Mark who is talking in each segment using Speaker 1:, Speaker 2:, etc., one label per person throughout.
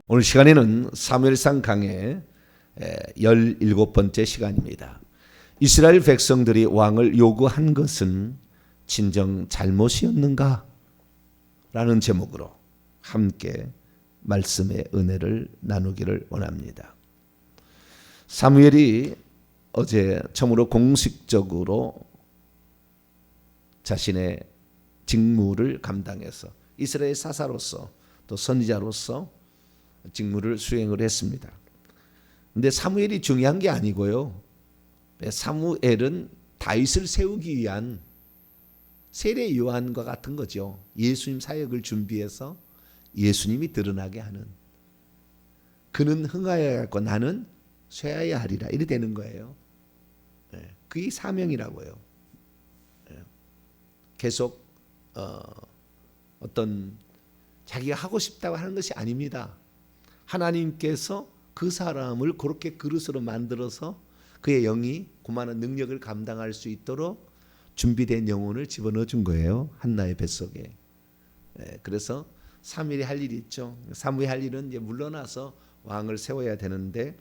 Speaker 1: 오늘 시간에는 사무엘상 강의 17번째 시간입니다. 이스라엘 백성들이 왕을 요구한 것은 진정 잘못이었는가? 라는 제목으로 함께 말씀의 은혜를 나누기를 원합니다. 사무엘이 어제 처음으로 공식적으로 자신의 직무를 감당해서 이스라엘 사사로서 또 선지자로서 직무를 수행을 했습니다. 근데 사무엘이 중요한 게 아니고요. 사무엘은 다윗을 세우기 위한 세례 요한과 같은 거죠. 예수님 사역을 준비해서 예수님이 드러나게 하는. 그는 흥하여야 할 것 나는 쇠하여야 하리라. 이래 되는 거예요. 그게 사명이라고요. 계속 어떤 자기가 하고 싶다고 하는 것이 아닙니다. 하나님께서 그 사람을 그렇게 그릇으로 만들어서 그의 영이 그만한 능력을 감당할 수 있도록 준비된 영혼을 집어넣어 준 거예요. 한나의 뱃속에. 그래서 사무엘이 할 일이 있죠. 사무엘이 할 일은 이제 물러나서 왕을 세워야 되는데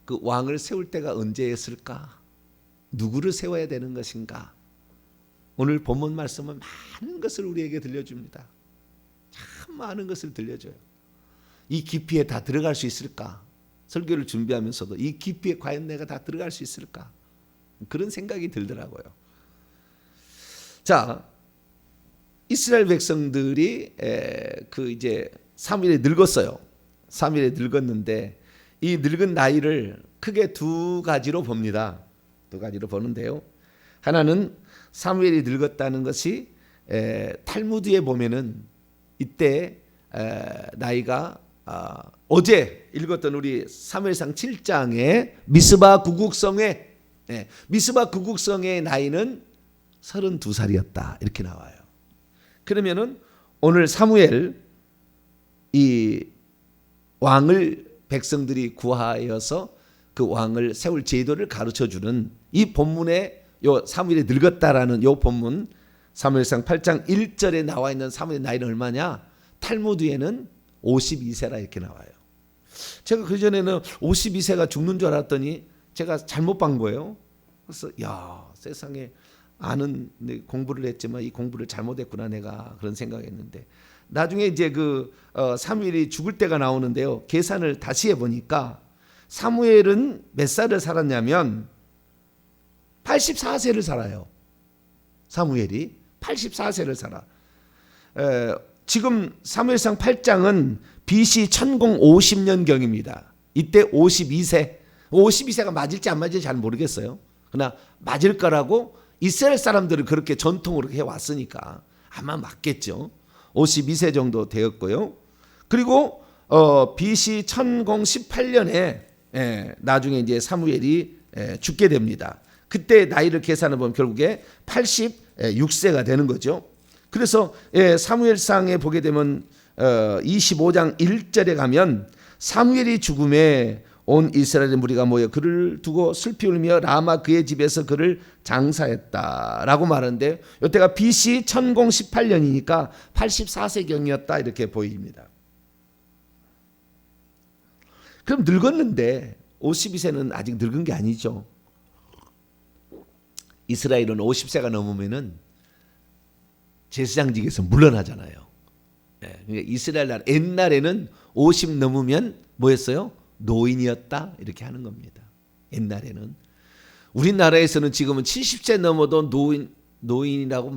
Speaker 1: 그 왕을 세울 때가 언제였을까? 누구를 세워야 되는 것인가? 오늘 본문 말씀은 많은 것을 우리에게 들려줍니다. 참 많은 것을 들려줘요. 이 깊이에 다 들어갈 수 있을까? 설교를 준비하면서도 이 깊이에 과연 내가 다 들어갈 수 있을까? 그런 생각이 들더라고요. 자, 이스라엘 백성들이 이제 사무엘이 늙었어요. 사무엘이 늙었는데 이 늙은 나이를 크게 두 가지로 봅니다. 두 가지로 보는데요. 하나는 사무엘이 늙었다는 것이 탈무드에 보면은 이때 나이가 어제 읽었던 우리 사무엘상 7장의 미스바 구국성의 나이는 32살이었다 이렇게 나와요. 그러면은 오늘 사무엘 이 왕을 백성들이 구하여서 그 왕을 세울 제도를 가르쳐 주는 이 본문에 요 사무엘이 늙었다라는 요 본문 사무엘상 8장 1절에 나와 있는 사무엘의 나이는 얼마냐? 탈무드에는 52세라 이렇게 나와요. 제가 그전에는 52세가 죽는 줄 알았더니 제가 잘못 본 거예요. 그래서 야, 세상에 아는 공부를 했지만 이 공부를 잘못했구나 내가 그런 생각했는데 나중에 이제 사무엘이 죽을 때가 나오는데요. 계산을 다시 해보니까 사무엘은 몇 살을 살았냐면 84세를 살아요. 사무엘이 84세를 살아. 지금 사무엘상 8장은 BC 1050년경입니다. 이때 52세가 맞을지 안 맞을지 잘 모르겠어요. 그러나 맞을 거라고 이스라엘 사람들은 그렇게 전통으로 해왔으니까 아마 맞겠죠. 52세 정도 되었고요. 그리고 BC 1018년에 나중에 이제 사무엘이 죽게 됩니다. 그때 나이를 계산해 보면 결국에 86세가 되는 거죠. 그래서 사무엘상에 보게 되면 25장 1절에 가면 사무엘이 죽음에 온 이스라엘의 무리가 모여 그를 두고 슬피 울며 라마 그의 집에서 그를 장사했다라고 말하는데 이때가 BC 1018년이니까 84세경이었다 이렇게 보입니다. 그럼 늙었는데 52세는 아직 늙은 게 아니죠. 이스라엘은 50세가 넘으면은 제사장직에서 물러나잖아요. 그러니까 이스라엘 나라 옛날에는 50 넘으면 뭐였어요? 노인이었다 이렇게 하는 겁니다. 옛날에는 우리나라에서는 지금은 70세 넘어도 노인이라고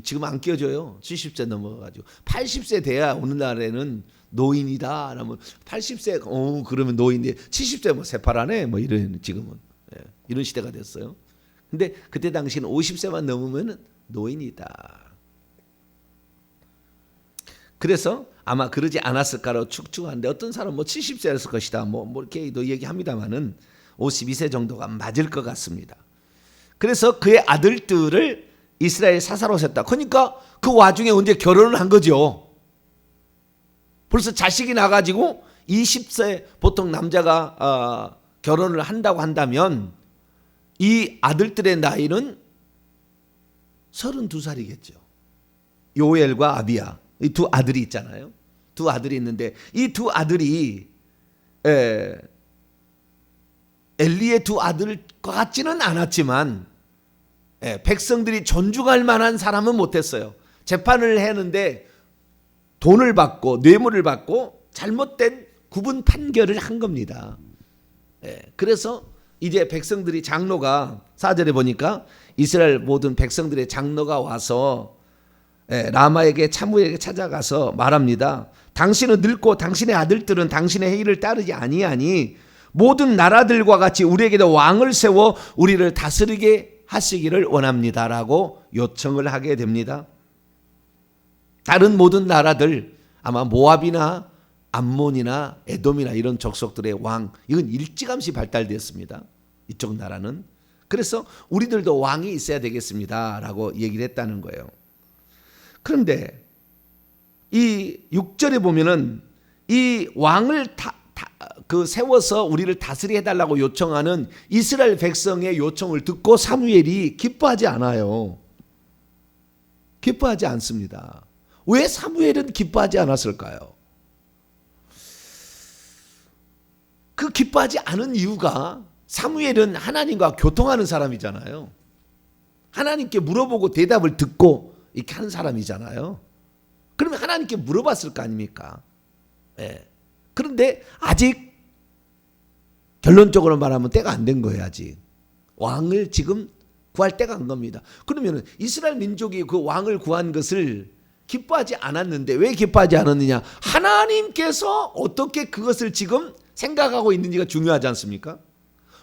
Speaker 1: 지금 안 끼워줘요. 70세 넘어가지고 80세 돼야 오늘날에는 노인이다. 그러면 80세 그러면 노인인데 70세 뭐 새파라네 뭐 이런 지금은 이런 시대가 됐어요. 근데 그때 당시는 50세만 넘으면 노인이다. 그래서 아마 그러지 않았을까라고 추측하는데 어떤 사람은 뭐 70세였을 것이다. 뭐 이렇게 얘기합니다만은 52세 정도가 맞을 것 같습니다. 그래서 그의 아들들을 이스라엘 사사로 셌다. 그러니까 그 와중에 언제 결혼을 한 거죠. 벌써 자식이 나가지고 20세 보통 남자가 결혼을 한다고 한다면 이 아들들의 나이는 32살이겠죠. 요엘과 아비야, 이 두 아들이 있잖아요. 두 아들이 있는데 이 두 아들이 엘리의 두 아들과 같지는 않았지만 백성들이 존중할 만한 사람은 못했어요. 재판을 했는데 돈을 받고 뇌물을 받고 잘못된 구분 판결을 한 겁니다. 그래서 이제 백성들이 장로가 4절에 보니까 이스라엘 모든 백성들의 장로가 와서 라마에게 사무엘에게 찾아가서 말합니다. 당신은 늙고 당신의 아들들은 당신의 행위를 따르지 아니하니 모든 나라들과 같이 우리에게도 왕을 세워 우리를 다스리게 하시기를 원합니다라고 요청을 하게 됩니다. 다른 모든 나라들 아마 모압이나 암몬이나 에돔이나 이런 족속들의 왕, 이건 일찌감치 발달되었습니다. 이쪽 나라는. 그래서 우리들도 왕이 있어야 되겠습니다라고 얘기를 했다는 거예요. 그런데 이 6절에 보면은 이 왕을 세워서 우리를 다스리게 해달라고 요청하는 이스라엘 백성의 요청을 듣고 사무엘이 기뻐하지 않아요. 기뻐하지 않습니다. 왜 사무엘은 기뻐하지 않았을까요? 그 기뻐하지 않은 이유가 사무엘은 하나님과 교통하는 사람이잖아요. 하나님께 물어보고 대답을 듣고 이렇게 하는 사람이잖아요. 그러면 하나님께 물어봤을 거 아닙니까? 그런데 아직 결론적으로 말하면 때가 안 된 거예요. 아직 왕을 지금 구할 때가 안 겁니다. 그러면 이스라엘 민족이 그 왕을 구한 것을 기뻐하지 않았는데 왜 기뻐하지 않았느냐? 하나님께서 어떻게 그것을 지금 생각하고 있는지가 중요하지 않습니까?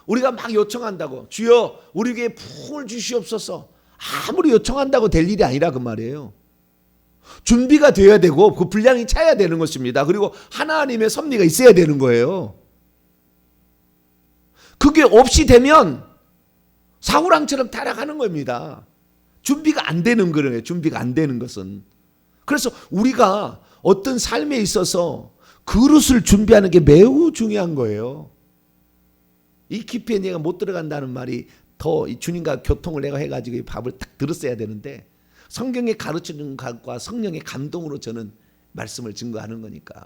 Speaker 1: 우리가 막 요청한다고 주여 우리에게 부흥을 주시옵소서 아무리 요청한다고 될 일이 아니라 그 말이에요. 준비가 되어야 되고 그 분량이 차야 되는 것입니다. 그리고 하나님의 섭리가 있어야 되는 거예요. 그게 없이 되면 사울왕처럼 타락하는 겁니다. 준비가 안 되는 거예요. 준비가 안 되는 것은. 그래서 우리가 어떤 삶에 있어서 그릇을 준비하는 게 매우 중요한 거예요. 이 깊이에 내가 못 들어간다는 말이 더 주님과 교통을 내가 해가지고 이 밥을 딱 들었어야 되는데 성경의 가르치는 것과 성령의 감동으로 저는 말씀을 증거하는 거니까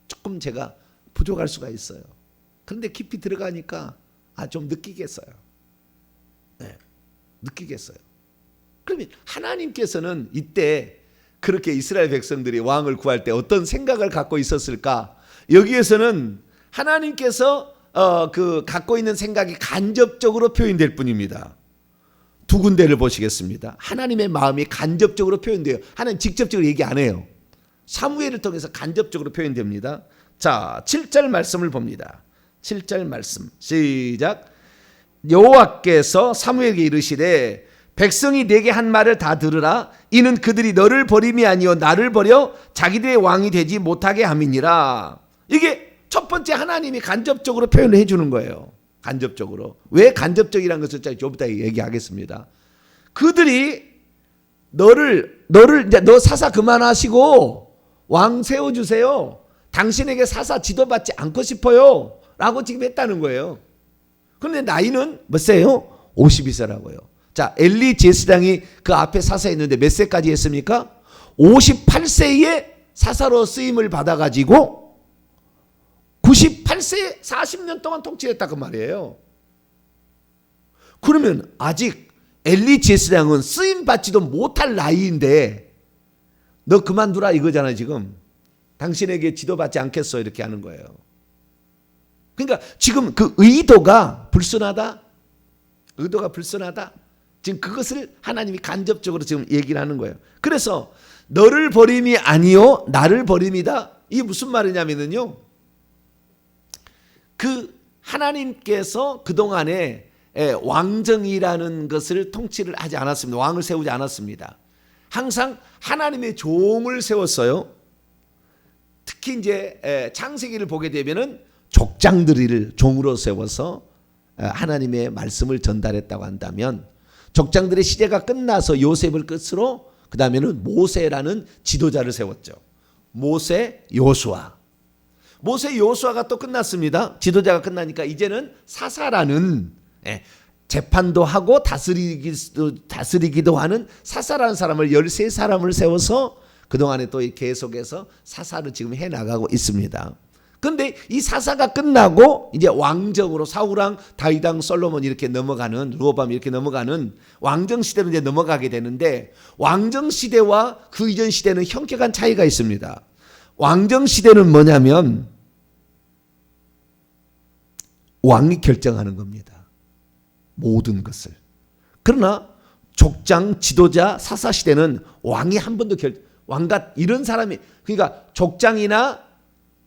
Speaker 1: 조금 제가 부족할 수가 있어요. 그런데 깊이 들어가니까 좀 느끼겠어요. 느끼겠어요. 그러면 하나님께서는 이때 그렇게 이스라엘 백성들이 왕을 구할 때 어떤 생각을 갖고 있었을까? 여기에서는 하나님께서 갖고 있는 생각이 간접적으로 표현될 뿐입니다. 두 군데를 보시겠습니다. 하나님의 마음이 간접적으로 표현돼요. 하나님 직접적으로 얘기 안 해요. 사무엘을 통해서 간접적으로 표현됩니다. 자, 7절 말씀을 봅니다. 7절 말씀 시작. 여호와께서 사무엘에게 이르시되 백성이 내게 한 말을 다 들으라. 이는 그들이 너를 버림이 아니요 나를 버려 자기들의 왕이 되지 못하게 함이니라. 이게 첫 번째 하나님이 간접적으로 표현을 해주는 거예요. 간접적으로. 왜 간접적이라는 것을 좀 이따 얘기하겠습니다. 그들이 이제 너 사사 그만하시고 왕 세워주세요. 당신에게 사사 지도받지 않고 싶어요. 라고 지금 했다는 거예요. 그런데 나이는 몇 세요? 52세라고요. 자, 엘리 제사장이 그 앞에 사사했는데 몇 세까지 했습니까? 58세에 사사로 쓰임을 받아가지고 98세에 40년 동안 통치했다 그 말이에요. 그러면 아직 엘리 제사장은 쓰임 받지도 못할 나이인데 너 그만두라 이거잖아요. 지금 당신에게 지도받지 않겠어 이렇게 하는 거예요. 그러니까 지금 그 의도가 불순하다. 의도가 불순하다. 지금 그것을 하나님이 간접적으로 지금 얘기를 하는 거예요. 그래서 너를 버림이 아니요 나를 버림이다. 이게 무슨 말이냐면요. 그 하나님께서 그동안에 왕정이라는 것을 통치를 하지 않았습니다. 왕을 세우지 않았습니다. 항상 하나님의 종을 세웠어요. 특히 이제 창세기를 보게 되면은 족장들을 종으로 세워서 하나님의 말씀을 전달했다고 한다면 족장들의 시대가 끝나서 요셉을 끝으로 그 다음에는 모세라는 지도자를 세웠죠. 모세 요수아. 모세 요수아가 또 끝났습니다. 지도자가 끝나니까 이제는 사사라는 재판도 하고 다스리기도 하는 사사라는 사람을 13사람을 세워서 그동안에 또 계속해서 사사를 지금 해나가고 있습니다. 그런데 이 사사가 끝나고 이제 왕정으로 사울왕, 다윗왕, 솔로몬 이렇게 넘어가는, 르호보암 이렇게 넘어가는 왕정 시대로 이제 넘어가게 되는데, 왕정 시대와 그 이전 시대는 현격한 차이가 있습니다. 왕정 시대는 뭐냐면 왕이 결정하는 겁니다. 모든 것을. 그러나 족장, 지도자, 사사 시대는 왕이 한 번도 왕과 이런 사람이, 그러니까 족장이나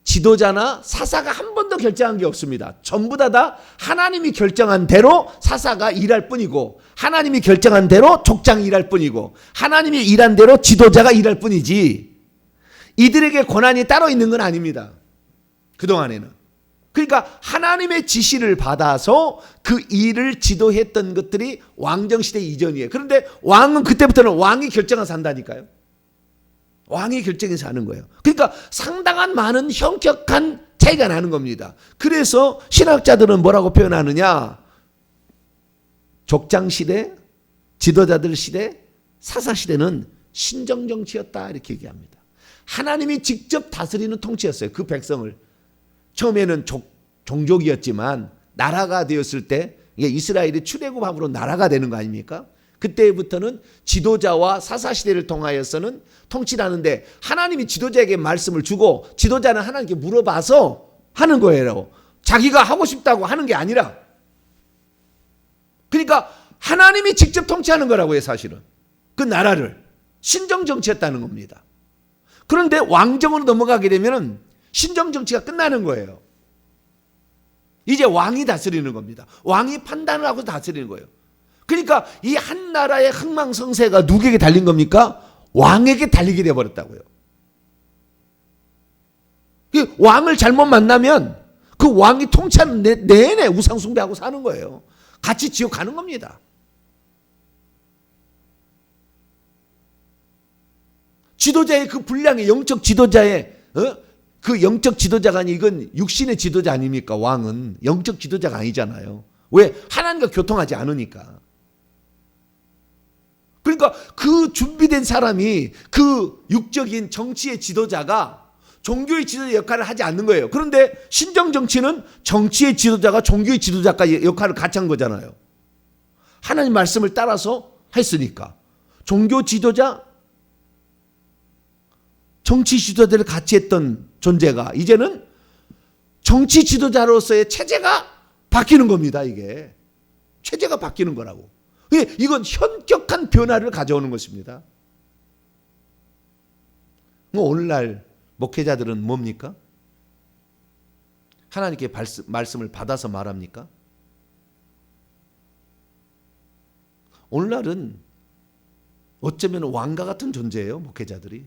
Speaker 1: 지도자나 사사가 한 번도 결정한 게 없습니다. 전부 다 하나님이 결정한 대로 사사가 일할 뿐이고, 하나님이 결정한 대로 족장이 일할 뿐이고, 하나님이 일한 대로 지도자가 일할 뿐이지 이들에게 권한이 따로 있는 건 아닙니다. 그동안에는. 그러니까 하나님의 지시를 받아서 그 일을 지도했던 것들이 왕정시대 이전이에요. 그런데 왕은 그때부터는 왕이 결정해서 한다니까요. 왕이 결정해서 하는 거예요. 그러니까 상당한 많은 현격한 차이가 나는 겁니다. 그래서 신학자들은 뭐라고 표현하느냐? 족장 시대, 지도자들 시대, 사사 시대는 신정정치였다 이렇게 얘기합니다. 하나님이 직접 다스리는 통치였어요. 그 백성을. 처음에는 종족이었지만 나라가 되었을 때 이게 이스라엘이 출애굽함으로 나라가 되는 거 아닙니까? 그때부터는 지도자와 사사 시대를 통하여서는 통치를 하는데, 하나님이 지도자에게 말씀을 주고 지도자는 하나님께 물어봐서 하는 거예요. 자기가 하고 싶다고 하는 게 아니라. 그러니까 하나님이 직접 통치하는 거라고요, 사실은. 그 나라를. 신정정치였다는 겁니다. 그런데 왕정으로 넘어가게 되면 신정정치가 끝나는 거예요. 이제 왕이 다스리는 겁니다. 왕이 판단을 하고 다스리는 거예요. 그러니까 이 한 나라의 흥망성쇠가 누구에게 달린 겁니까? 왕에게 달리게 되어버렸다고요. 왕을 잘못 만나면 그 왕이 통치하는 내내 우상숭배하고 사는 거예요. 같이 지옥 가는 겁니다. 지도자의 그 분량의 영적 지도자의 그 영적 지도자가 아니, 이건 육신의 지도자 아닙니까? 왕은 영적 지도자가 아니잖아요. 왜? 하나님과 교통하지 않으니까. 그러니까 그 준비된 사람이, 그 육적인 정치의 지도자가 종교의 지도자 역할을 하지 않는 거예요. 그런데 신정 정치는 정치의 지도자가 종교의 지도자가 역할을 같이 한 거잖아요. 하나님 말씀을 따라서 했으니까. 종교 지도자, 정치 지도자들을 같이 했던 존재가 이제는 정치 지도자로서의 체제가 바뀌는 겁니다. 이게 체제가 바뀌는 거라고. 이건 현격한 변화를 가져오는 것입니다. 오늘날 목회자들은 뭡니까? 하나님께 말씀을 받아서 말합니까? 오늘날은 어쩌면 왕과 같은 존재예요, 목회자들이.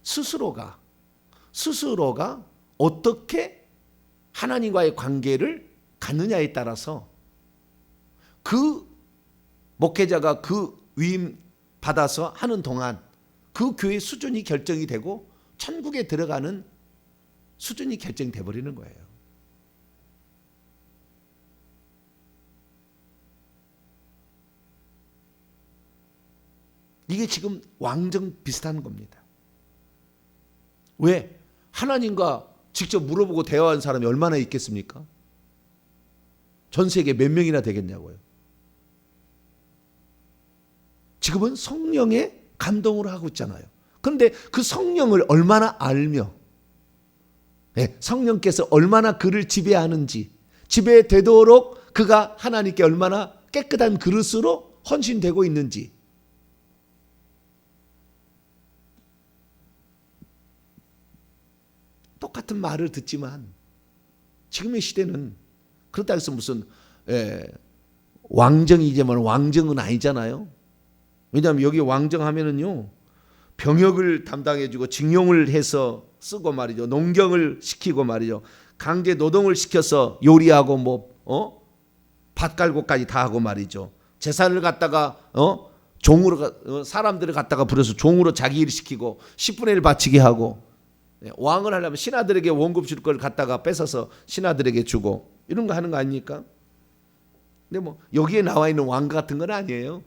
Speaker 1: 스스로가 어떻게 하나님과의 관계를 갖느냐에 따라서 그 목회자가 그 위임 받아서 하는 동안 그 교회 수준이 결정이 되고 천국에 들어가는 수준이 결정돼 버리는 거예요. 이게 지금 왕정 비슷한 겁니다. 왜? 하나님과 직접 물어보고 대화한 사람이 얼마나 있겠습니까? 전 세계 몇 명이나 되겠냐고요. 지금은 성령의 감동으로 하고 있잖아요. 그런데 그 성령을 얼마나 알며, 성령께서 얼마나 그를 지배하는지, 지배되도록 그가 하나님께 얼마나 깨끗한 그릇으로 헌신되고 있는지, 똑같은 말을 듣지만 지금의 시대는 그렇다 해서 무슨 왕정이지만 왕정은 아니잖아요. 왜냐하면 여기 왕정하면은요, 병역을 담당해주고 징용을 해서 쓰고 말이죠, 농경을 시키고 말이죠, 강제 노동을 시켜서 요리하고 밭 갈고까지 다 하고 말이죠. 재산을 갖다가 종으로 사람들을 갖다가 부려서 종으로 자기 일 시키고 10분의 1 바치게 하고, 왕을 하려면 신하들에게 원금 줄 걸 갖다가 뺏어서 신하들에게 주고 이런 거 하는 거 아닙니까? 근데 여기에 나와 있는 왕 같은 건 아니에요.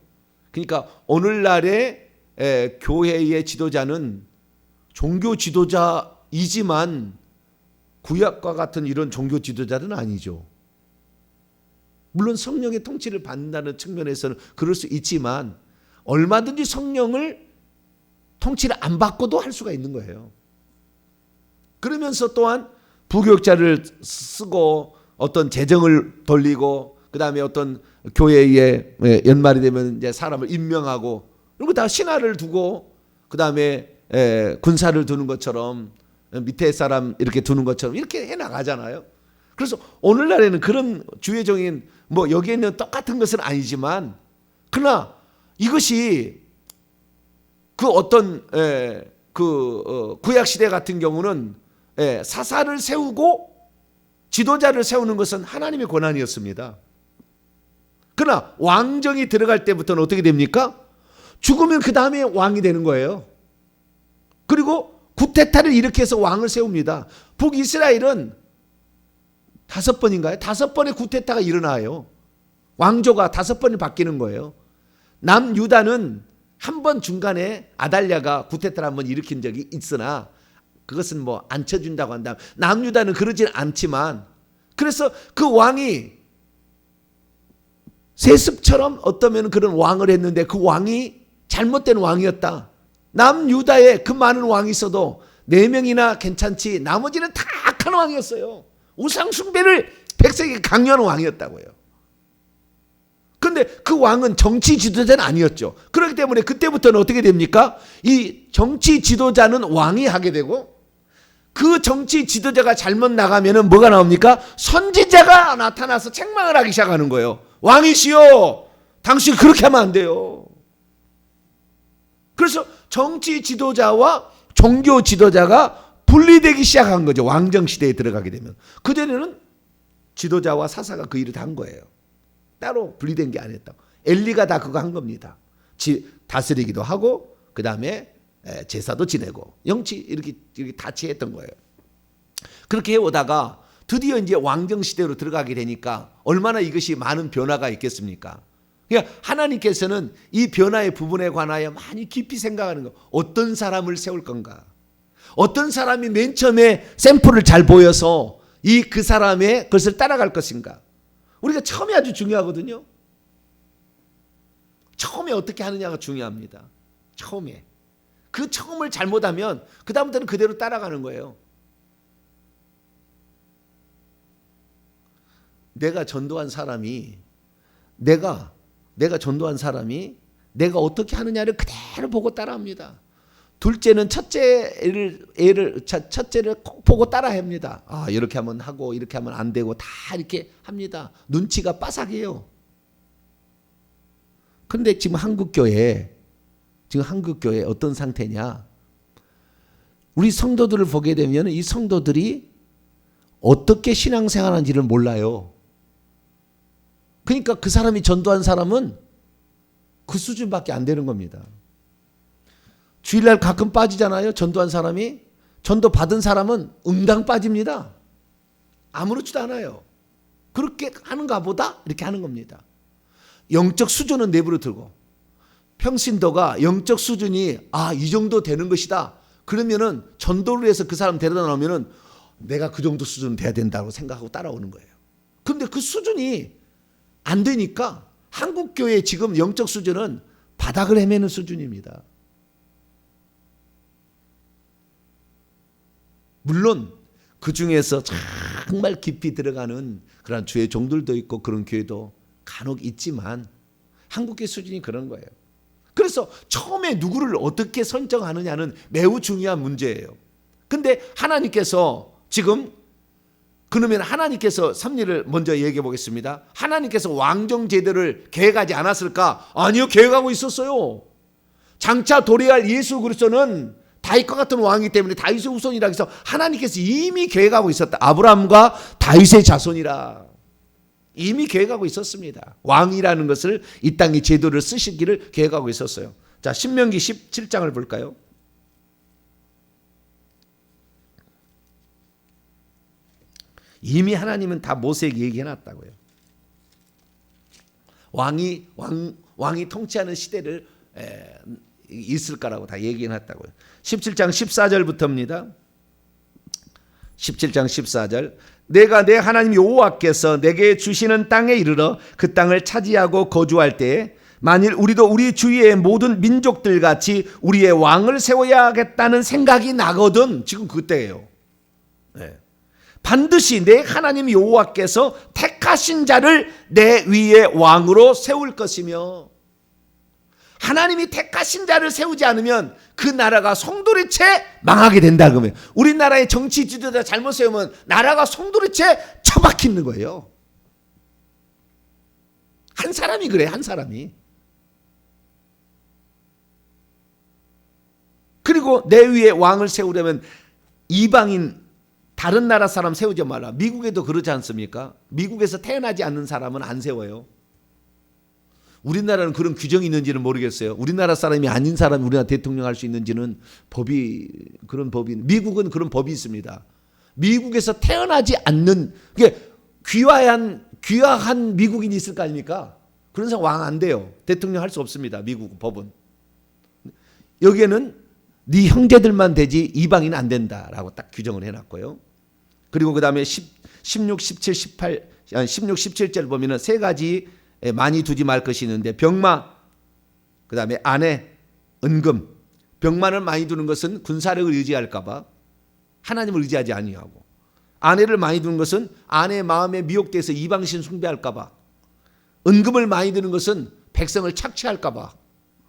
Speaker 1: 그러니까 오늘날의 교회의 지도자는 종교 지도자이지만 구약과 같은 이런 종교 지도자는 아니죠. 물론 성령의 통치를 받는다는 측면에서는 그럴 수 있지만 얼마든지 성령을 통치를 안 받고도 할 수가 있는 거예요. 그러면서 또한 부교육자를 쓰고 어떤 재정을 돌리고 그다음에 어떤 교회에 연말이 되면 이제 사람을 임명하고 이런 거 다 신하를 두고 그다음에 군사를 두는 것처럼 밑에 사람 이렇게 두는 것처럼 이렇게 해 나가잖아요. 그래서 오늘날에는 그런 주의적인 여기에는 똑같은 것은 아니지만 그러나 이것이 그 어떤 구약 시대 같은 경우는 사사를 세우고 지도자를 세우는 것은 하나님의 권한이었습니다. 그러나 왕정이 들어갈 때부터는 어떻게 됩니까? 죽으면 그 다음에 왕이 되는 거예요. 그리고 구테타를 일으켜서 왕을 세웁니다. 북이스라엘은 5번인가요? 5번의 구테타가 일어나요. 왕조가 5번이 바뀌는 거예요. 남유다는 한 번 중간에 아달랴가 구테타를 한번 일으킨 적이 있으나 그것은 안 쳐준다고 한다면 남유다는 그러진 않지만 그래서 그 왕이 세습처럼 어떠면 그런 왕을 했는데 그 왕이 잘못된 왕이었다. 남유다에 그 많은 왕이 있어도 4명이나 괜찮지 나머지는 다 악한 왕이었어요. 우상 숭배를 백성에게 강요하는 왕이었다고요. 그런데 그 왕은 정치 지도자는 아니었죠. 그렇기 때문에 그때부터는 어떻게 됩니까? 이 정치 지도자는 왕이 하게 되고 그 정치 지도자가 잘못 나가면은 뭐가 나옵니까? 선지자가 나타나서 책망을 하기 시작하는 거예요. 왕이시여, 당신 그렇게 하면 안 돼요. 그래서 정치 지도자와 종교 지도자가 분리되기 시작한 거죠. 왕정 시대에 들어가게 되면. 그전에는 지도자와 사사가 그 일을 다 한 거예요. 따로 분리된 게 아니었다고. 엘리가 다 그거 한 겁니다. 다스리기도 하고 그 다음에 제사도 지내고 영치 이렇게 같이 했던 거예요. 그렇게 해오다가 드디어 이제 왕정 시대로 들어가게 되니까 얼마나 이것이 많은 변화가 있겠습니까? 그러니까 하나님께서는 이 변화의 부분에 관하여 많이 깊이 생각하는 거. 어떤 사람을 세울 건가? 어떤 사람이 맨 처음에 샘플을 잘 보여서 그 사람의 것을 따라갈 것인가? 우리가 처음이 아주 중요하거든요. 처음에 어떻게 하느냐가 중요합니다. 처음에. 그 처음을 잘못하면 그 다음부터는 그대로 따라가는 거예요. 내가 전도한 사람이 내가 어떻게 하느냐를 그대로 보고 따라합니다. 둘째는 첫째를 꼭 보고 따라합니다. 이렇게 하면 하고 이렇게 하면 안 되고 다 이렇게 합니다. 눈치가 빠삭해요. 그런데 지금 한국교회 어떤 상태냐? 우리 성도들을 보게 되면 이 성도들이 어떻게 신앙생활하는지를 몰라요. 그러니까 그 사람이 전도한 사람은 그 수준밖에 안 되는 겁니다. 주일날 가끔 빠지잖아요. 전도한 사람이. 전도 받은 사람은 응당 빠집니다. 아무렇지도 않아요. 그렇게 하는가 보다 이렇게 하는 겁니다. 영적 수준은 내버려 두고 평신도가 영적 수준이 이 정도 되는 것이다. 그러면은 전도를 해서 그 사람 데려다 놓으면은 내가 그 정도 수준 돼야 된다고 생각하고 따라오는 거예요. 그런데 그 수준이 안 되니까 한국 교회 지금 영적 수준은 바닥을 헤매는 수준입니다. 물론 그 중에서 정말 깊이 들어가는 그런 주의 종들도 있고 그런 교회도 간혹 있지만 한국교회 수준이 그런 거예요. 그래서 처음에 누구를 어떻게 선정하느냐는 매우 중요한 문제예요. 근데 하나님께서 지금 그러면 하나님께서 섭리를 먼저 얘기해 보겠습니다. 하나님께서 왕정 제도를 계획하지 않았을까? 아니요, 계획하고 있었어요. 장차 도래할 예수 그리스도는 다윗과 같은 왕이기 때문에 다윗의 후손이라 해서 하나님께서 이미 계획하고 있었다. 아브라함과 다윗의 자손이라 이미 계획하고 있었습니다. 왕이라는 것을 이 땅의 제도를 쓰시기를 계획하고 있었어요. 자, 신명기 17장을 볼까요? 이미 하나님은 다 모세에게 얘기해놨다고요. 왕이 통치하는 시대를 있을 거라고 다 얘기해놨다고요. 17장 14절부터입니다. 17장 14절. 내가 내 하나님 여호와께서 내게 주시는 땅에 이르러 그 땅을 차지하고 거주할 때에 만일 우리도 우리 주위의 모든 민족들 같이 우리의 왕을 세워야겠다는 생각이 나거든. 지금 그때예요. 네. 반드시 내 하나님 여호와께서 택하신 자를 내 위에 왕으로 세울 것이며, 하나님이 택하신 자를 세우지 않으면 그 나라가 송두리째 망하게 된다. 그러면 우리나라의 정치 지도자 잘못 세우면 나라가 송두리째 처박히는 거예요. 한 사람이 그래, 한 사람이. 그리고 내 위에 왕을 세우려면 이방인 다른 나라 사람 세우지 말라. 미국에도 그러지 않습니까? 미국에서 태어나지 않는 사람은 안 세워요. 우리나라는 그런 규정이 있는지는 모르겠어요. 우리나라 사람이 아닌 사람이 우리나라 대통령 할 수 있는지는 그런 법이, 미국은 그런 법이 있습니다. 미국에서 태어나지 않는, 귀화한 미국인이 있을 거 아닙니까? 그런 사람 왕 안 돼요. 대통령 할 수 없습니다. 미국 법은. 여기에는 네 형제들만 되지 이방인은 안 된다라고 딱 규정을 해놨고요. 그리고 그 다음에 16, 17, 17절 보면은 세 가지 많이 두지 말 것이 있는데, 병마, 그 다음에 아내, 은금. 병마를 많이 두는 것은 군사력을 의지할까 봐 하나님을 의지하지 아니하고, 아내를 많이 두는 것은 아내의 마음에 미혹돼서 이방신 숭배할까 봐, 은금을 많이 두는 것은 백성을 착취할까 봐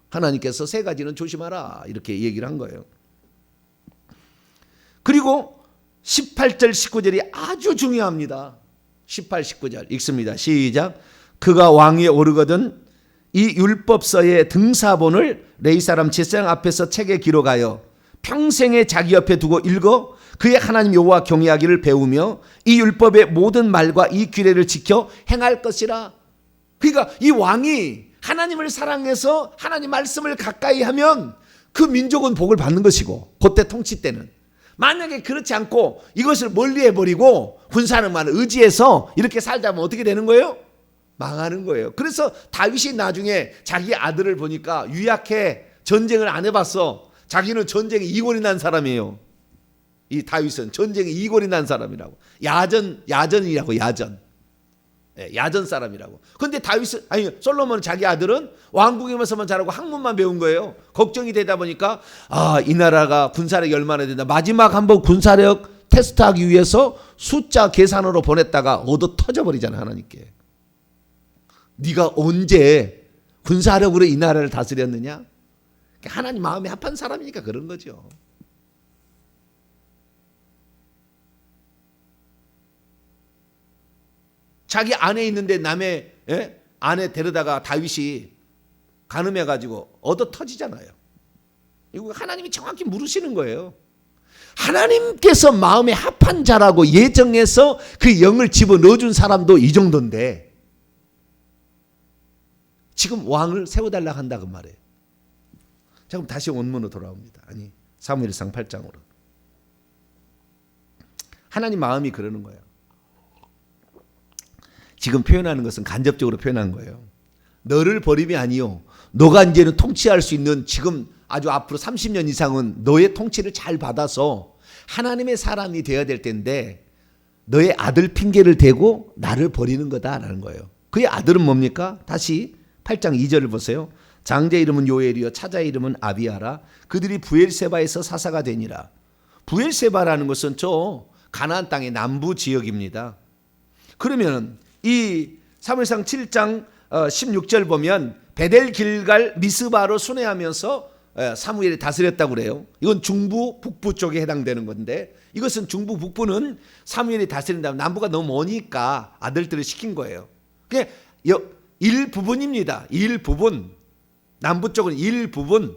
Speaker 1: 하나님께서 세 가지는 조심하라 이렇게 얘기를 한 거예요. 그리고 18절 19절이 아주 중요합니다. 18, 19절 읽습니다. 시작. 그가 왕위에 오르거든 이 율법서의 등사본을 레위 사람 제사장 앞에서 책에 기록하여 평생에 자기 옆에 두고 읽어 그의 하나님 여호와 경외하기를 배우며 이 율법의 모든 말과 이 규례를 지켜 행할 것이라. 그러니까 이 왕이 하나님을 사랑해서 하나님 말씀을 가까이 하면 그 민족은 복을 받는 것이고, 그때 통치 때는. 만약에 그렇지 않고 이것을 멀리 해버리고 군사력만 의지해서 이렇게 살다 보면 어떻게 되는 거예요? 망하는 거예요. 그래서 다윗이 나중에 자기 아들을 보니까 유약해, 전쟁을 안 해봤어. 자기는 전쟁에 이골이 난 사람이에요. 이 다윗은 전쟁에 이골이 난 사람이라고. 야전이라고, 야전. 야전 사람이라고. 근데 솔로몬은 자기 아들은 왕궁에서만 자라고 학문만 배운 거예요. 걱정이 되다 보니까 이 나라가 군사력이 얼마나 된다. 마지막 한번 군사력 테스트하기 위해서 숫자 계산으로 보냈다가 얻어 터져버리잖아, 하나님께. 네가 언제 군사력으로 이 나라를 다스렸느냐? 하나님 마음에 합한 사람이니까 그런 거죠. 자기 아내 있는데 남의 아내 데려다가 다윗이 간음해가지고 얻어 터지잖아요. 이거 하나님이 정확히 물으시는 거예요. 하나님께서 마음에 합한 자라고 예정해서 그 영을 집어넣어준 사람도 이 정도인데 지금 왕을 세워달라고 한다 그 말이에요. 자, 그럼 다시 원문으로 돌아옵니다. 아니, 사무엘상 8장으로. 하나님 마음이 그러는 거예요. 지금 표현하는 것은 간접적으로 표현한 거예요. 너를 버림이 아니요, 너가 이제는 통치할 수 있는, 지금 아주 앞으로 30년 이상은 너의 통치를 잘 받아서 하나님의 사람이 되어야 될 텐데 너의 아들 핑계를 대고 나를 버리는 거다라는 거예요. 그의 아들은 뭡니까? 다시 8장 2절을 보세요. 장자 이름은 요엘이요 차자 이름은 아비아라. 그들이 부엘세바에서 사사가 되니라. 부엘세바라는 것은 저 가나안 땅의 남부 지역입니다. 그러면 이 사무엘상 7장 16절 보면 베델 길갈 미스바로 순회하면서 사무엘이 다스렸다고 그래요. 이건 중부 북부 쪽에 해당되는 건데, 이것은 중부 북부는 사무엘이 다스린다면 남부가 너무 머니까 아들들을 시킨 거예요. 그게 일부분입니다. 일부분. 남부 쪽은 일부분.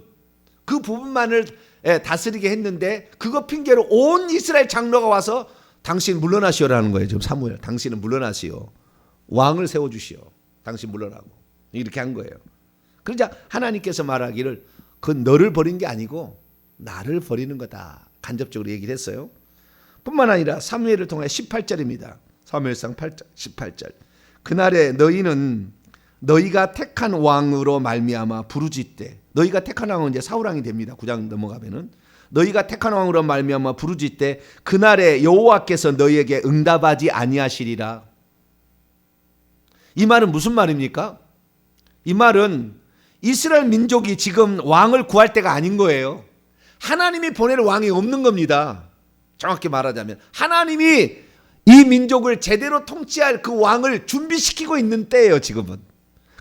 Speaker 1: 그 부분만을 다스리게 했는데 그거 핑계로 온 이스라엘 장로가 와서 당신 물러나시오라는 거예요. 지금 사무엘, 당신은 물러나시오. 왕을 세워주시오. 당신 물러나고. 이렇게 한 거예요. 그러자 하나님께서 말하기를 그건 너를 버린 게 아니고 나를 버리는 거다. 간접적으로 얘기를 했어요. 뿐만 아니라 사무엘을 통해 18절입니다. 사무엘상 8장 18절. 그날에 너희는 너희가 택한 왕으로 말미암아 부르짖되, 너희가 택한 왕은 이제 사울 왕이 됩니다. 9장 넘어가면은 너희가 택한 왕으로 말미암아 부르짖되 그날에 여호와께서 너희에게 응답하지 아니하시리라. 이 말은 무슨 말입니까? 이 말은 이스라엘 민족이 지금 왕을 구할 때가 아닌 거예요. 하나님이 보낼 왕이 없는 겁니다. 정확히 말하자면 하나님이 이 민족을 제대로 통치할 그 왕을 준비시키고 있는 때예요. 지금은.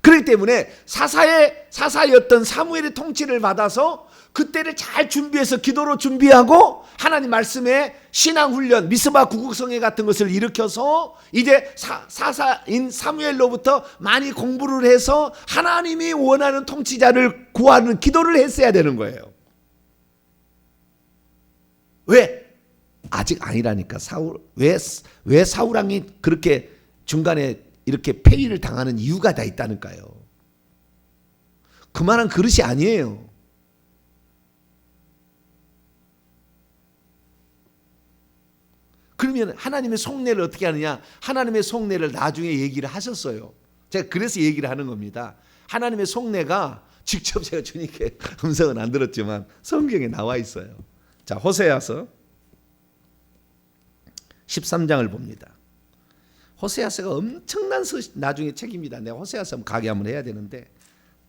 Speaker 1: 그렇기 때문에 사사였던 사무엘의 통치를 받아서 그때를 잘 준비해서 기도로 준비하고 하나님 말씀에 신앙훈련, 미스바 구국성회 같은 것을 일으켜서 이제 사사인 사무엘로부터 많이 공부를 해서 하나님이 원하는 통치자를 구하는 기도를 했어야 되는 거예요. 왜? 아직 아니라니까. 왜 사울 왕이 그렇게 중간에 이렇게 폐위를 당하는 이유가 다 있다니까요. 그만한 그릇이 아니에요. 그러면 하나님의 속내를 어떻게 하느냐? 하나님의 속내를 나중에 얘기를 하셨어요. 제가 그래서 얘기를 하는 겁니다. 하나님의 속내가 직접 제가 주님께 음성은 안 들었지만 성경에 나와 있어요. 자, 호세아서 13장을 봅니다. 호세아서가 엄청난 나중에 책입니다. 내가 호세아서 가게 한번 해야 되는데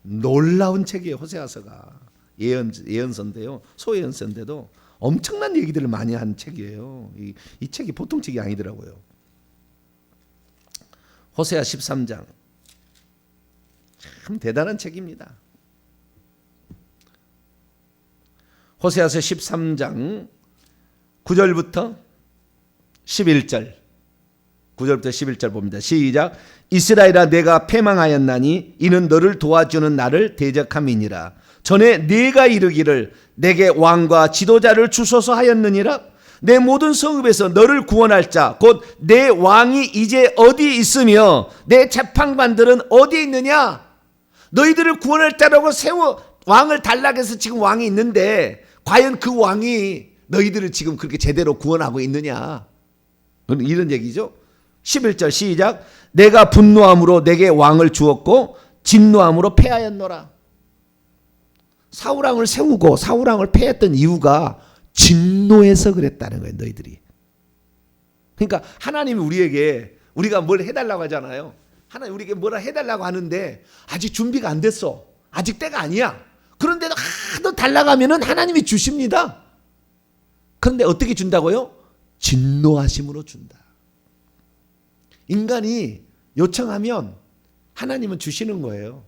Speaker 1: 놀라운 책이에요. 호세아서가 예언서인데요. 소예언서인데도 엄청난 얘기들을 많이 한 책이에요. 이 책이 보통 책이 아니더라고요. 호세아 13장 참 대단한 책입니다. 호세아서 13장 9절부터 11절 9절부터 11절 봅니다. 시작. 이스라엘아 내가 패망하였나니 이는 너를 도와주는 나를 대적함이니라. 전에 네가 이르기를 내게 왕과 지도자를 주소서 하였느니라. 내 모든 성읍에서 너를 구원할 자 곧 내 왕이 이제 어디 있으며 내 재판관들은 어디 있느냐. 너희들을 구원할 자라고 세워 왕을 달라고 해서 지금 왕이 있는데 과연 그 왕이 너희들을 지금 그렇게 제대로 구원하고 있느냐. 이런 얘기죠. 11절 시작. 내가 분노함으로 내게 왕을 주었고 진노함으로 패하였노라. 사울왕을 세우고 사울왕을 패했던 이유가 진노해서 그랬다는 거예요. 너희들이. 그러니까 하나님이 우리에게 우리가 뭘 해달라고 하잖아요. 하나님 우리에게 뭐라 해달라고 하는데 아직 준비가 안 됐어. 아직 때가 아니야. 그런데도 하도 달라고 하면은 하나님이 주십니다. 그런데 어떻게 준다고요? 진노하심으로 준다. 인간이 요청하면 하나님은 주시는 거예요.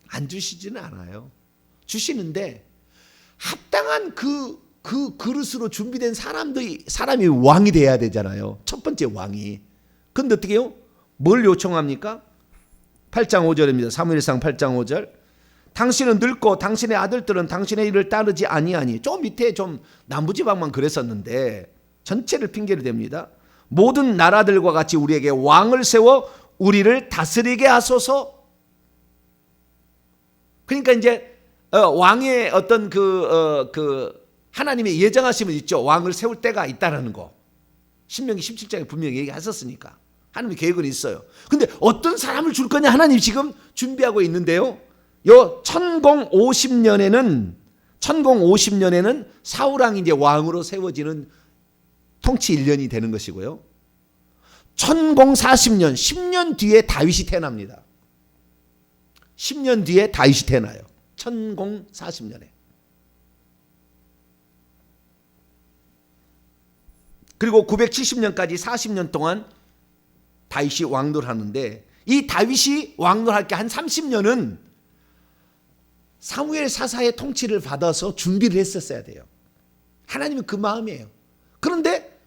Speaker 1: 안 주시지는 않아요. 주시는데 합당한 그 그릇으로 준비된 사람이 왕이 돼야 되잖아요. 첫 번째 왕이. 그런데 어떻게 해요? 뭘 요청합니까? 8장 5절입니다. 사무엘상 8장 5절. 당신은 늙고 당신의 아들들은 당신의 일을 따르지 아니하니. 좀 밑에 좀 남부지방만 그랬었는데 전체를 핑계를 댑니다. 모든 나라들과 같이 우리에게 왕을 세워 우리를 다스리게 하소서. 그러니까 이제 왕의 어떤 하나님의 예정하심은 있죠. 왕을 세울 때가 있다라는 거. 신명기 17장에 분명히 얘기하셨으니까. 하나님의 계획은 있어요. 근데 어떤 사람을 줄 거냐 하나님 지금 준비하고 있는데요. 요 1050년에는 사울왕이 이제 왕으로 세워지는 통치 1년이 되는 것이고요. 1040년, 10년 뒤에 다윗이 태어납니다. 10년 뒤에 다윗이 태어나요. 1040년에. 그리고 970년까지 40년 동안 다윗이 왕노를 하는데 이 다윗이 왕노할 게 한 30년은 사무엘 사사의 통치를 받아서 준비를 했었어야 돼요. 하나님은 그 마음이에요. 그런데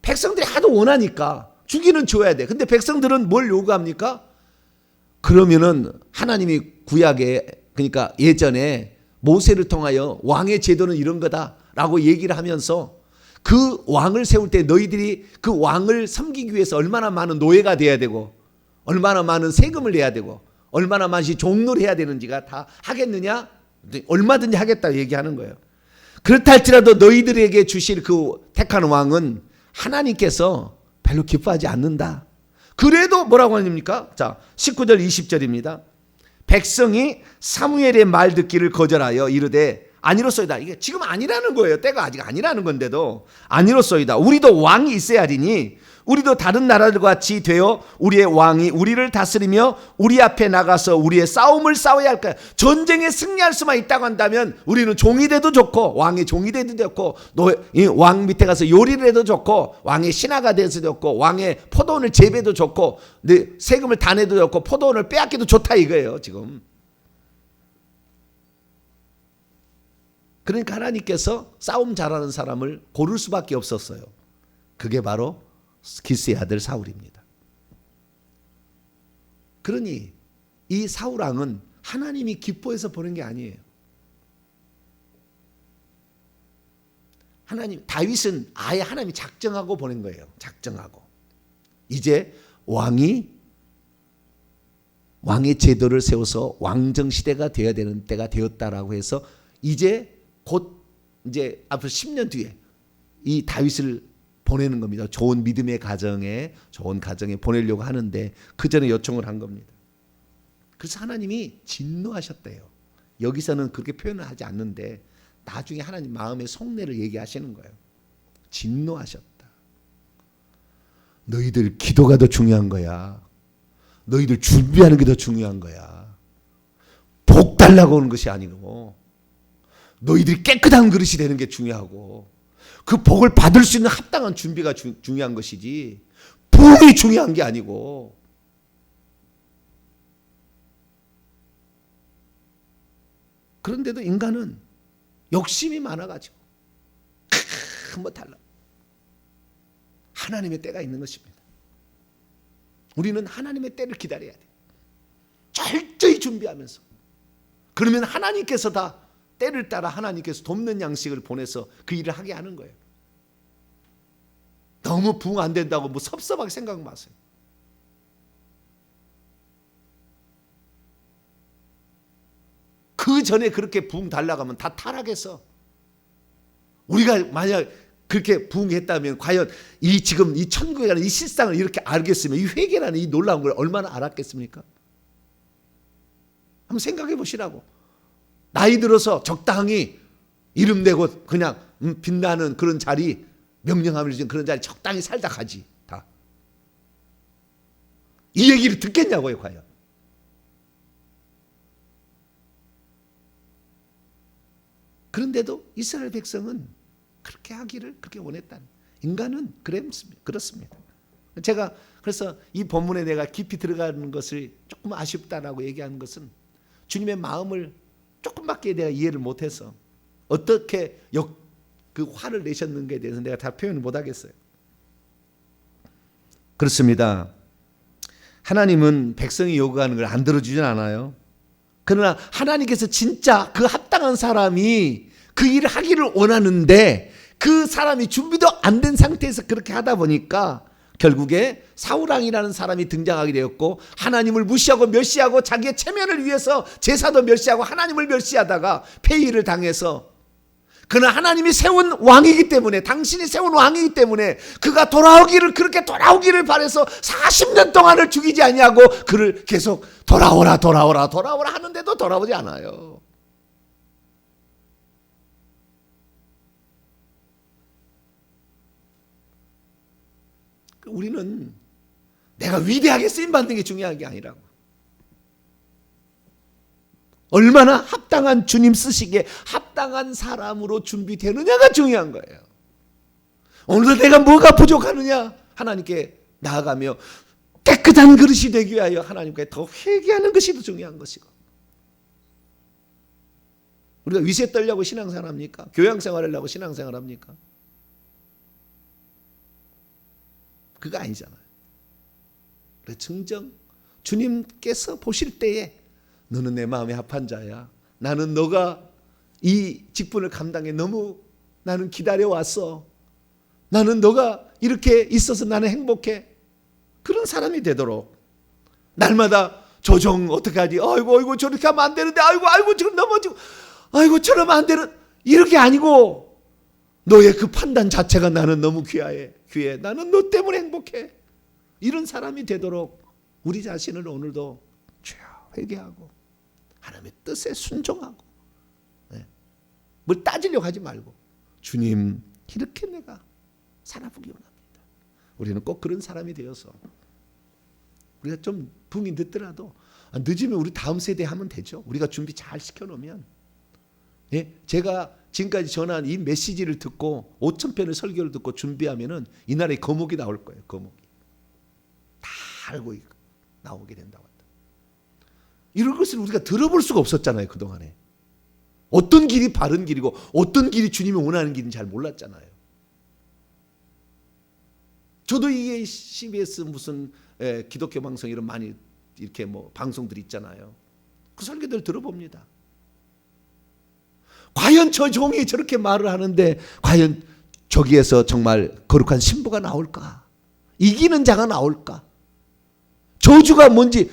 Speaker 1: 백성들이 하도 원하니까 주기는 줘야 돼. 근데 백성들은 뭘 요구합니까? 그러면은 하나님이 구약에 그러니까 예전에 모세를 통하여 왕의 제도는 이런 거다. 라고 얘기를 하면서 그 왕을 세울 때 너희들이 그 왕을 섬기기 위해서 얼마나 많은 노예가 돼야 되고 얼마나 많은 세금을 내야 되고 얼마나 많이 종로를 해야 되는지가 다 하겠느냐? 얼마든지 하겠다 얘기하는 거예요. 그렇다 할지라도 너희들에게 주실 그 택한 왕은 하나님께서 별로 기뻐하지 않는다. 그래도 뭐라고 하십니까? 자, 19절 20절입니다. 백성이 사무엘의 말 듣기를 거절하여 이르되 아니로소이다. 이게 지금 아니라는 거예요. 때가 아직 아니라는 건데도 아니로소이다. 우리도 왕이 있어야 하리니 우리도 다른 나라들과 같이 되어 우리의 왕이 우리를 다스리며 우리 앞에 나가서 우리의 싸움을 싸워야 할까요? 전쟁에 승리할 수만 있다고 한다면 우리는 종이 돼도 좋고 왕의 종이 돼도 좋고 왕 밑에 가서 요리를 해도 좋고 왕의 신하가 돼도 좋고 왕의 포도원을 재배도 좋고 세금을 다 내도 좋고 포도원을 빼앗기도 좋다 이거예요 지금. 그러니까 하나님께서 싸움 잘하는 사람을 고를 수밖에 없었어요. 그게 바로 기스의 아들 사울입니다. 그러니 이 사울 왕은 하나님이 기뻐해서 보낸 게 아니에요. 다윗은 아예 하나님이 작정하고 보낸 거예요. 작정하고. 이제 왕의 제도를 세워서 왕정 시대가 되어야 되는 때가 되었다라고 해서 이제 곧 이제 앞으로 10년 뒤에 이 다윗을 보내는 겁니다. 좋은 믿음의 가정에 보내려고 하는데 그 전에 요청을 한 겁니다. 그래서 하나님이 진노하셨대요. 여기서는 그렇게 표현을 하지 않는데 나중에 하나님 마음의 속내를 얘기하시는 거예요. 진노하셨다. 너희들 기도가 더 중요한 거야. 너희들 준비하는 게 더 중요한 거야. 복 달라고 오는 것이 아니고 너희들이 깨끗한 그릇이 되는 게 중요하고 그 복을 받을 수 있는 합당한 준비가 중요한 것이지 부이 중요한 게 아니고. 그런데도 인간은 욕심이 많아가지고 뭐 달라. 하나님의 때가 있는 것입니다. 우리는 하나님의 때를 기다려야 돼. 철저히 준비하면서. 그러면 하나님께서 다 때를 따라 하나님께서 돕는 양식을 보내서 그 일을 하게 하는 거예요. 너무 부응 안 된다고 뭐 섭섭하게 생각 마세요. 그 전에 그렇게 부응 달라고 하면 다 타락해서 우리가 만약 그렇게 부응했다면 과연 지금 이 천국이라는 이 실상을 이렇게 알겠으면 이 회개라는 이 놀라운 걸 얼마나 알았겠습니까? 한번 생각해 보시라고. 나이 들어서 적당히 이름 내고 그냥 빛나는 그런 자리, 명령함을 주는 그런 자리 적당히 살다 가지 다. 이 얘기를 듣겠냐고요 과연. 그런데도 이스라엘 백성은 그렇게 하기를 그렇게 원했다는. 인간은 그렇습니다. 제가 그래서 이 본문에 내가 깊이 들어가는 것을 조금 아쉽다라고 얘기하는 것은 주님의 마음을 조금밖에 내가 이해를 못해서 어떻게 그 화를 내셨는가에 대해서 내가 다 표현을 못하겠어요. 그렇습니다. 하나님은 백성이 요구하는 걸 안 들어주진 않아요. 그러나 하나님께서 진짜 그 합당한 사람이 그 일을 하기를 원하는데 그 사람이 준비도 안 된 상태에서 그렇게 하다 보니까 결국에 사울왕이라는 사람이 등장하게 되었고 하나님을 무시하고 멸시하고 자기의 체면을 위해서 제사도 멸시하고 하나님을 멸시하다가 폐위를 당해서 그는 하나님이 세운 왕이기 때문에 당신이 세운 왕이기 때문에 그가 그렇게 돌아오기를 바라서 40년 동안을 죽이지 아니하고 그를 계속 돌아오라 하는데도 돌아오지 않아요. 우리는 내가 위대하게 쓰임받는 게 중요한 게 아니라고. 얼마나 합당한 주님 쓰시기에 합당한 사람으로 준비되느냐가 중요한 거예요. 오늘도 내가 뭐가 부족하느냐 하나님께 나아가며 깨끗한 그릇이 되기 위하여 하나님께 더 회개하는 것이 더 중요한 것이고. 우리가 위세 떨려고 신앙생활 합니까? 교양생활 하려고 신앙생활 합니까? 그거 아니잖아요. 그래서 증정 주님께서 보실 때에 너는 내 마음에 합한 자야. 나는 너가 이 직분을 감당해 너무 나는 기다려왔어. 나는 너가 이렇게 있어서 나는 행복해. 그런 사람이 되도록 날마다 조정 어떡하지? 아이고 저렇게 하면 안 되는데 아이고 지금 넘어지고 아이고 저러면 안 되는 이렇게 아니고 너의 그 판단 자체가 나는 너무 귀해. 나는 너 때문에 행복해. 이런 사람이 되도록 우리 자신을 오늘도 주여 회개하고 하나님의 뜻에 순종하고 뭘 따지려고 하지 말고 주님 이렇게 내가 살아보기 원합니다. 우리는 꼭 그런 사람이 되어서 우리가 좀 붕이 늦더라도 늦으면 우리 다음 세대 하면 되죠. 우리가 준비 잘 시켜놓으면. 제가 지금까지 전한 이 메시지를 듣고 5,000편의 설교를 듣고 준비하면은 이날에 거목이 나올 거예요. 거목이 다 알고 나오게 된다고 한다. 이런 것을 우리가 들어볼 수가 없었잖아요. 그동안에 어떤 길이 바른 길이고 어떤 길이 주님이 원하는 길인지 잘 몰랐잖아요. 저도 이게 CBS 무슨 기독교 방송 이런 많이 이렇게 뭐 방송들이 있잖아요. 그 설교들 들어봅니다. 과연 저 종이 저렇게 말을 하는데 과연 저기에서 정말 거룩한 신부가 나올까? 이기는 자가 나올까? 저주가 뭔지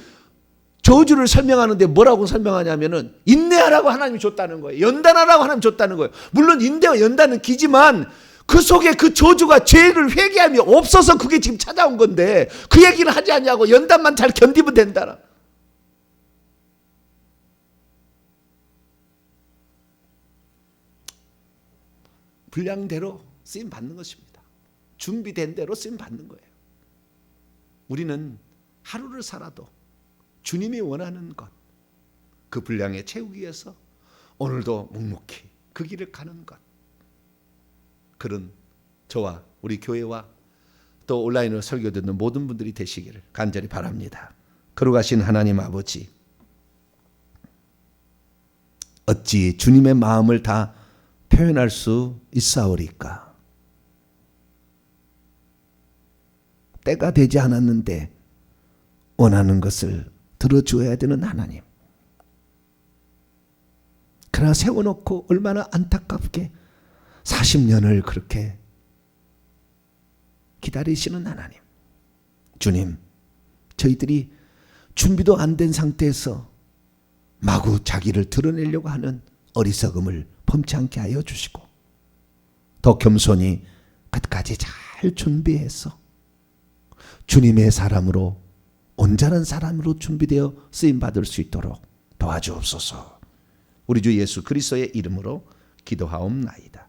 Speaker 1: 저주를 설명하는데 뭐라고 설명하냐면은 인내하라고 하나님이 줬다는 거예요. 연단하라고 하나님이 줬다는 거예요. 물론 인내와 연단은 기지만 그 속에 그 저주가 죄를 회개함이 없어서 그게 지금 찾아온 건데 그 얘기를 하지 않냐고 연단만 잘 견디면 된다. 분량대로 쓰임 받는 것입니다. 준비된 대로 쓰임 받는 거예요. 우리는 하루를 살아도 주님이 원하는 것, 그 분량에 채우기 위해서 오늘도 묵묵히 그 길을 가는 것. 그런 저와 우리 교회와 또 온라인으로 설교 듣는 모든 분들이 되시기를 간절히 바랍니다. 거룩하신 하나님 아버지, 어찌 주님의 마음을 다 표현할 수 있사오리까? 때가 되지 않았는데 원하는 것을 들어주어야 되는 하나님. 그러나 세워놓고 얼마나 안타깝게 40년을 그렇게 기다리시는 하나님. 주님, 저희들이 준비도 안 된 상태에서 마구 자기를 드러내려고 하는 어리석음을 범치 않게 하여 주시고 더 겸손히 끝까지 잘 준비해서 주님의 사람으로 온전한 사람으로 준비되어 쓰임받을 수 있도록 도와주옵소서. 우리 주 예수 그리스도의 이름으로 기도하옵나이다.